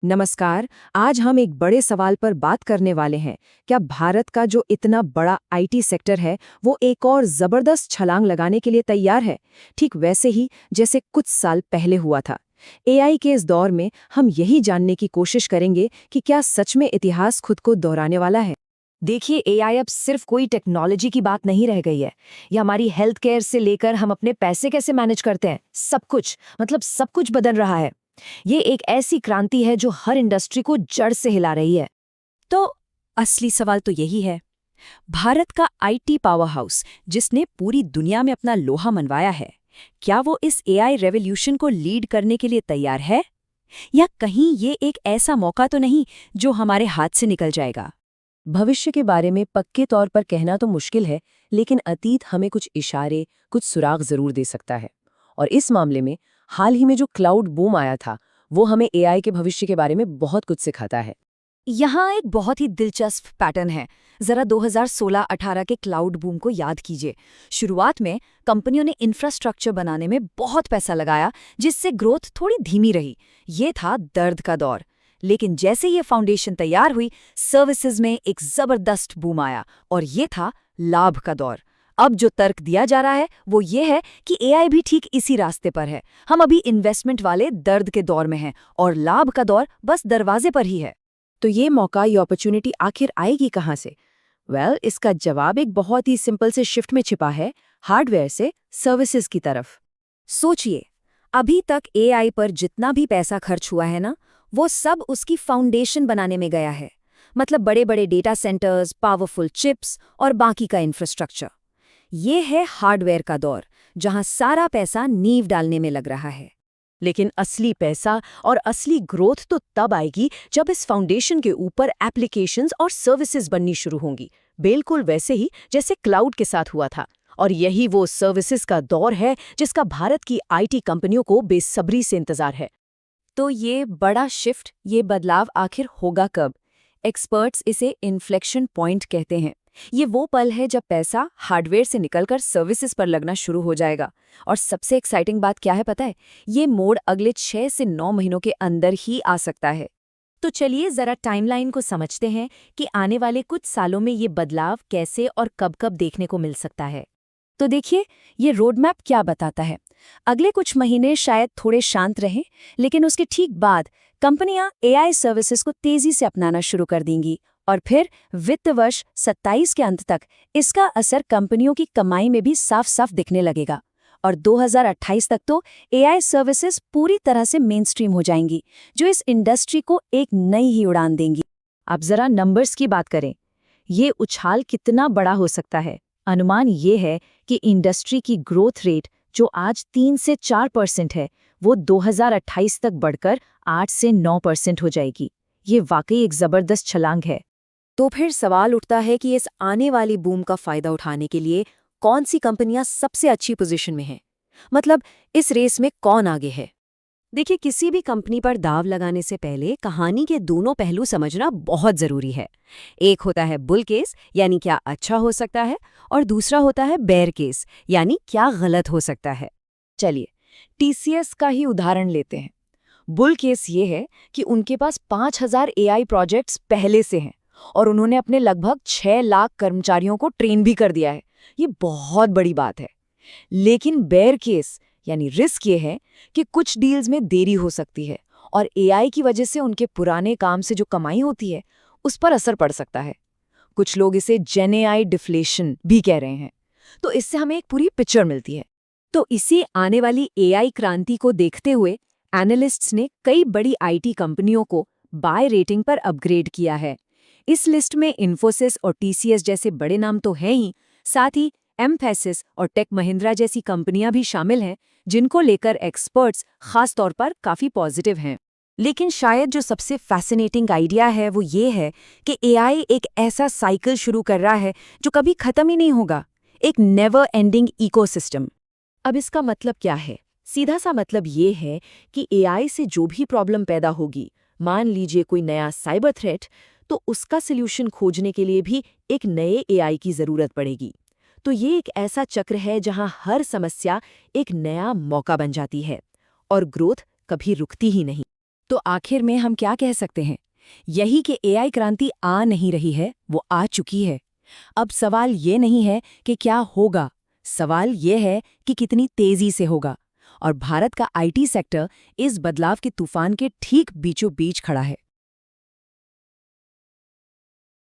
नमस्कार। आज हम एक बड़े सवाल पर बात करने वाले हैं। क्या भारत का जो इतना बड़ा आईटी सेक्टर है वो एक और जबरदस्त छलांग लगाने के लिए तैयार है, ठीक वैसे ही जैसे कुछ साल पहले हुआ था। एआई के इस दौर में हम यही जानने की कोशिश करेंगे कि क्या सच में इतिहास खुद को दोहराने वाला है। देखिए, एआई अब सिर्फ कोई टेक्नोलॉजी की बात नहीं रह गई है। ये हमारी हेल्थ केयर से लेकर हम अपने पैसे कैसे मैनेज करते हैं, सब कुछ, मतलब सब कुछ बदल रहा है। ये एक ऐसी क्रांति है जो हर इंडस्ट्री को जड़ से हिला रही है। तो असली सवाल तो यही है, भारत का आईटी पावर हाउस जिसने पूरी दुनिया में अपना लोहा मनवाया है, क्या वो इस एआई रेवोल्यूशन को लीड करने के लिए तैयार है? या कहीं ये एक ऐसा मौका तो नहीं जो हमारे हाथ से निकल जाएगा? भविष्य के बारे में पक्के तौर पर कहना तो मुश्किल है, लेकिन अतीत हमें कुछ इशारे, कुछ सुराग जरूर दे सकता है। और इस मामले में हाल ही में जो क्लाउड बूम आया था, वो हमें एआई के भविष्य के बारे में बहुत कुछ सिखाता है। यहाँ एक बहुत ही दिलचस्प पैटर्न है। जरा 2016-18 के क्लाउड बूम को याद कीजिए। शुरुआत में कंपनियों ने इंफ्रास्ट्रक्चर बनाने में बहुत पैसा लगाया, जिससे ग्रोथ थोड़ी धीमी रही। ये था दर्द का दौर। लेकिन जैसे ये फाउंडेशन तैयार हुई, सर्विसेज में एक जबरदस्त बूम आया, और ये था लाभ का दौर। अब जो तर्क दिया जा रहा है वो ये है कि एआई भी ठीक इसी रास्ते पर है। हम अभी इन्वेस्टमेंट वाले दर्द के दौर में हैं और लाभ का दौर बस दरवाजे पर ही है। तो ये मौका, ये अपॉर्चुनिटी आखिर आएगी कहाँ से? इसका जवाब एक बहुत ही सिंपल से शिफ्ट में छिपा है, हार्डवेयर से सर्विसेज की तरफ। सोचिए, अभी तक एआई पर जितना भी पैसा खर्च हुआ है ना, वो सब उसकी फाउंडेशन बनाने में गया है। मतलब बड़े बड़े डेटा सेंटर्स, पावरफुल चिप्स और बाकी का इंफ्रास्ट्रक्चर। ये है हार्डवेयर का दौर, जहां सारा पैसा नींव डालने में लग रहा है। लेकिन असली पैसा और असली ग्रोथ तो तब आएगी जब इस फाउंडेशन के ऊपर एप्लीकेशंस और सर्विसेज बननी शुरू होंगी, बिल्कुल वैसे ही जैसे क्लाउड के साथ हुआ था। और यही वो सर्विसेज का दौर है जिसका भारत की आईटी कंपनियों को बेसब्री से इंतजार है। तो ये बड़ा शिफ्ट, ये बदलाव आखिर होगा कब? एक्सपर्ट्स इसे इन्फ्लेक्शन पॉइंट कहते हैं। ये वो पल है जब पैसा हार्डवेयर से निकलकर सर्विसेज पर लगना शुरू हो जाएगा। और सबसे एक्साइटिंग बात क्या है पता है? ये मोड़ अगले 6 से 9 महीनों के अंदर ही आ सकता है। तो चलिए जरा टाइमलाइन को समझते हैं कि आने वाले कुछ सालों में ये बदलाव कैसे और कब-कब देखने को मिल सकता है। तो देखिए, ये रोडमैप क्या बताता है। अगले कुछ महीने शायद थोड़े शांत रहें, लेकिन उसके ठीक बाद कंपनियां एआई सर्विसेज को तेजी से अपनाना शुरू कर देंगी। और फिर वित्त वर्ष 27 के अंत तक इसका असर कंपनियों की कमाई में भी साफ साफ दिखने लगेगा। और 2028 तक तो एआई सर्विसेज पूरी तरह से मेनस्ट्रीम हो जाएंगी, जो इस इंडस्ट्री को एक नई ही उड़ान देंगी। अब जरा नंबर्स की बात करें। ये उछाल कितना बड़ा हो सकता है? अनुमान ये है कि इंडस्ट्री की ग्रोथ रेट जो आज 3 से 4% है, वो 2028 तक बढ़कर 8 से 9% हो जाएगी। ये वाकई एक जबरदस्त छलांग है। तो फिर सवाल उठता है कि इस आने वाली बूम का फायदा उठाने के लिए कौन सी कंपनियां सबसे अच्छी पोजीशन में हैं? मतलब इस रेस में कौन आगे है? देखिए, किसी भी कंपनी पर दाव लगाने से पहले कहानी के दोनों पहलू समझना बहुत जरूरी है। एक होता है बुल केस, यानी क्या अच्छा हो सकता है, और दूसरा होता है बेयर केस, यानी क्या गलत हो सकता है। चलिए, टीसीएस का ही उदाहरण लेते हैं। बुल केस ये है कि उनके पास 5000 एआई प्रोजेक्ट्स पहले से हैं और उन्होंने अपने लगभग 6 लाख कर्मचारियों को ट्रेन भी कर दिया है। ये बहुत बड़ी बात है। लेकिन बेयर केस यानी रिस्क ये है कि कुछ डील्स में देरी हो सकती है और एआई की वजह से उनके पुराने काम से जो कमाई होती है उस पर असर पड़ सकता है। कुछ लोग इसे जेन एआई डिफ्लेशन भी कह रहे हैं। तो इससे हमें एक पूरी पिक्चर मिलती है। तो इसी आने वाली एआई क्रांति को देखते हुए एनालिस्ट्स ने कई बड़ी आईटी कंपनियों को बाय रेटिंग पर अपग्रेड किया है। इस लिस्ट में इन्फोसिस और टीसीएस जैसे बड़े नाम तो हैं ही, साथ ही एम्फेसिस और टेक महिंद्रा जैसी कंपनियां भी शामिल हैं, जिनको लेकर एक्सपर्ट्स खास तौर पर काफी पॉजिटिव हैं। लेकिन शायद जो सबसे फैसिनेटिंग आइडिया है वो ये है कि एआई एक ऐसा साइकिल शुरू कर रहा है जो कभी खत्म ही नहीं होगा, एक नेवर एंडिंग इकोसिस्टम। अब इसका मतलब क्या है? सीधा सा मतलब ये है कि एआई से जो भी प्रॉब्लम पैदा होगी, मान लीजिए कोई नया साइबर थ्रेट, तो उसका सल्यूशन खोजने के लिए भी एक नए एआई की जरूरत पड़ेगी। तो ये एक ऐसा चक्र है जहां हर समस्या एक नया मौका बन जाती है और ग्रोथ कभी रुकती ही नहीं। तो आखिर में हम क्या कह सकते हैं? यही कि एआई क्रांति आ नहीं रही है, वो आ चुकी है। अब सवाल ये नहीं है कि क्या होगा, सवाल ये है कि कितनी तेजी से होगा। और भारत का आईटी सेक्टर इस बदलाव के तूफान के ठीक बीचों बीच खड़ा है।